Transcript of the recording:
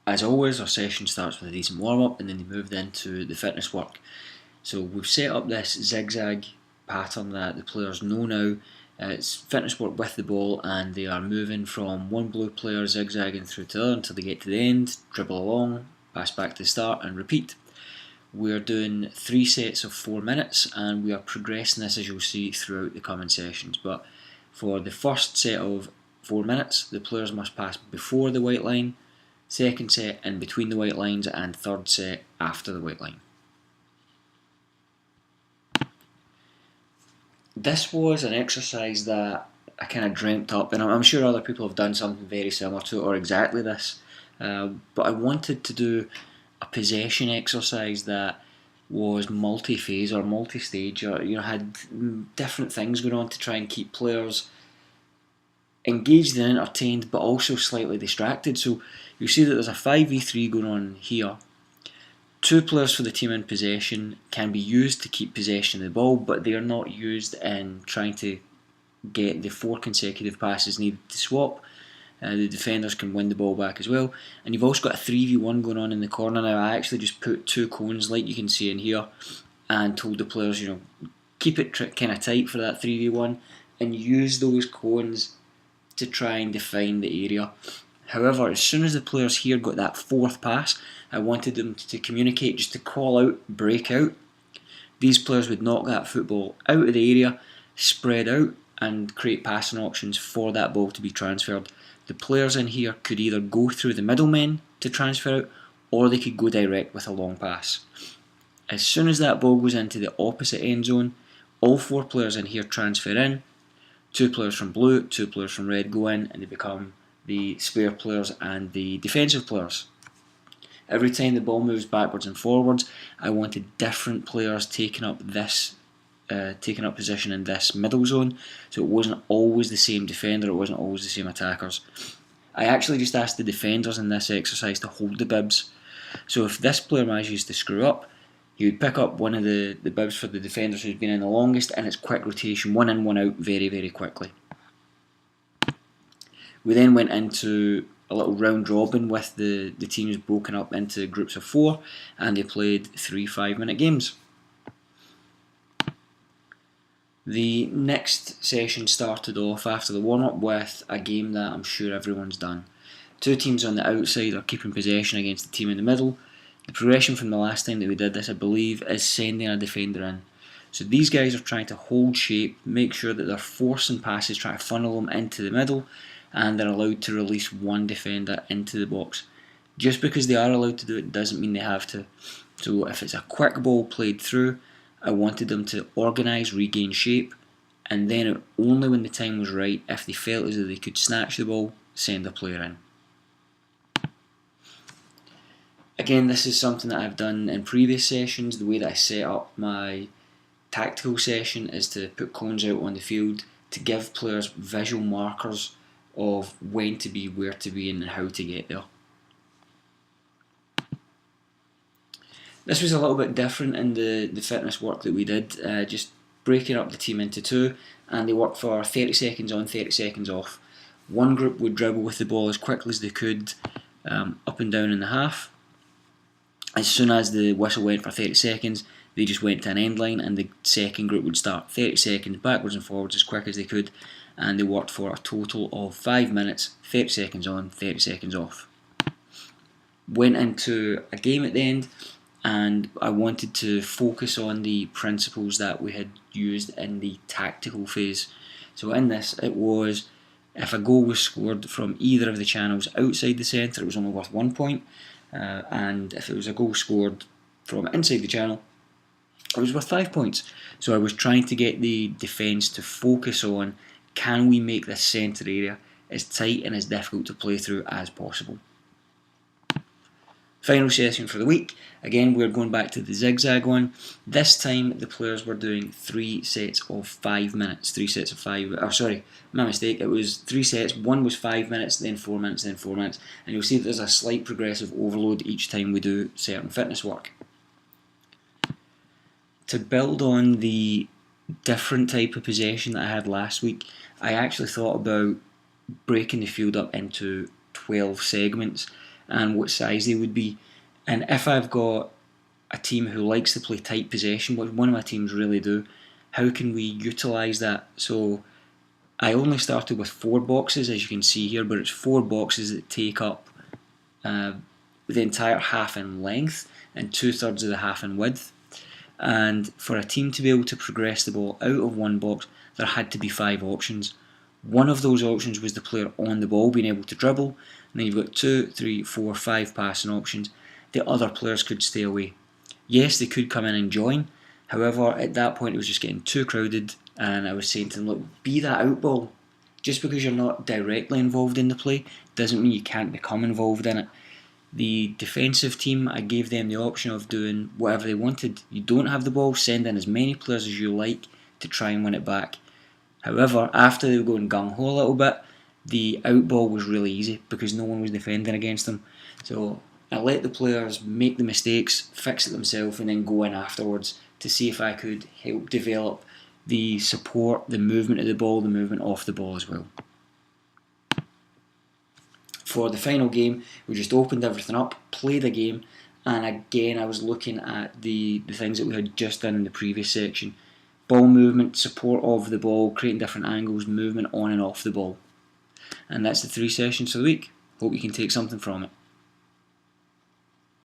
As always, our session starts with a decent warm-up and then they moved into the fitness work. So we've set up this zigzag pattern that the players know now. It's fitness work with the ball, and they are moving from one blue player zigzagging through to the other until they get to the end, dribble along, pass back to the start and repeat. We're doing 3 sets of 4 minutes, and we are progressing this as you'll see throughout the coming sessions. But for the first set of 4 minutes, the players must pass before the white line, second set in between the white lines, and third set after the white line. This was an exercise that I kind of dreamt up, and I'm sure other people have done something very similar to it or exactly this. But I wanted to do a possession exercise that was multi-phase or multi-stage, or had different things going on to try and keep players engaged and entertained, but also slightly distracted. So you see that there's a 5v3 going on here. 2 players for the team in possession can be used to keep possession of the ball, but they are not used in trying to get the 4 consecutive passes needed to swap. The defenders can win the ball back as well. And you've also got a 3v1 going on in the corner now. I actually just put 2 cones like you can see in here and told the players, keep it kind of tight for that 3v1 and use those cones to try and define the area. However, as soon as the players here got that 4th pass, I wanted them to communicate, just to call out, break out. These players would knock that football out of the area, spread out, and create passing options for that ball to be transferred. The players in here could either go through the middlemen to transfer out, or they could go direct with a long pass. As soon as that ball goes into the opposite end zone, all 4 players in here transfer in. 2 players from blue, 2 players from red go in, and they become the spare players and the defensive players. Every time the ball moves backwards and forwards, I wanted different players taking up position in this middle zone, so it wasn't always the same defender, it wasn't always the same attackers. I actually just asked the defenders in this exercise to hold the bibs. So if this player manages to screw up, he would pick up one of the bibs for the defenders who's been in the longest, and it's quick rotation, 1 in, 1 out, very, very quickly. We then went into a little round robin with the teams broken up into groups of 4, and they played 3 5-minute games. The next session started off after the warm-up with a game that I'm sure everyone's done. 2 teams on the outside are keeping possession against the team in the middle. The progression from the last time that we did this, I believe, is sending a defender in. So these guys are trying to hold shape, make sure that they're forcing passes, trying to funnel them into the middle, and they're allowed to release 1 defender into the box. Just because they are allowed to do it doesn't mean they have to. So if it's a quick ball played through, I wanted them to organise, regain shape, and then only when the time was right, if they felt as though they could snatch the ball, send a player in. Again, this is something that I've done in previous sessions. The way that I set up my tactical session is to put cones out on the field to give players visual markers of when to be, where to be, and how to get there. This was a little bit different in the fitness work that we did, just breaking up the team into 2, and they worked for 30 seconds on, 30 seconds off. One group would dribble with the ball as quickly as they could, up and down in the half. As soon as the whistle went for 30 seconds, they just went to an end line, and the second group would start 30 seconds backwards and forwards as quick as they could, and they worked for a total of 5 minutes, 30 seconds on, 30 seconds off. Went into a game at the end, and I wanted to focus on the principles that we had used in the tactical phase. So in this, it was, if a goal was scored from either of the channels outside the centre, it was only worth 1 point, and if it was a goal scored from inside the channel, it was worth 5 points. So I was trying to get the defence to focus on, can we make this centre area as tight and as difficult to play through as possible. Final session for the week. Again, we're going back to the zigzag one. This time the players were doing 3 sets of 5 minutes. 3 sets of 5, sorry, my mistake, it was 3 sets. One was 5 minutes, then 4 minutes, then 4 minutes. And you'll see that there's a slight progressive overload each time we do certain fitness work. To build on the different type of possession that I had last week, I actually thought about breaking the field up into 12 segments, and what size they would be. And if I've got a team who likes to play tight possession, which one of my teams really do, how can we utilise that? So I only started with 4 boxes, as you can see here, but it's 4 boxes that take up the entire half in length and 2/3 of the half in width. And for a team to be able to progress the ball out of one box, there had to be 5 options. One of those options was the player on the ball being able to dribble, and then you've got 2, 3, 4, 5 passing options. The other players could stay away. Yes, they could come in and join. However, at that point it was just getting too crowded, and I was saying to them, look, be that out ball. Just because you're not directly involved in the play doesn't mean you can't become involved in it. The defensive team, I gave them the option of doing whatever they wanted. You don't have the ball, send in as many players as you like to try and win it back. However, after they were going gung-ho a little bit, the out ball was really easy because no one was defending against them. So I let the players make the mistakes, fix it themselves, and then go in afterwards to see if I could help develop the support, the movement of the ball, the movement off the ball as well. For the final game, we just opened everything up, played a game, and again I was looking at the things that we had just done in the previous section. Ball movement, support of the ball, creating different angles, movement on and off the ball. And that's the 3 sessions for the week. Hope you can take something from it.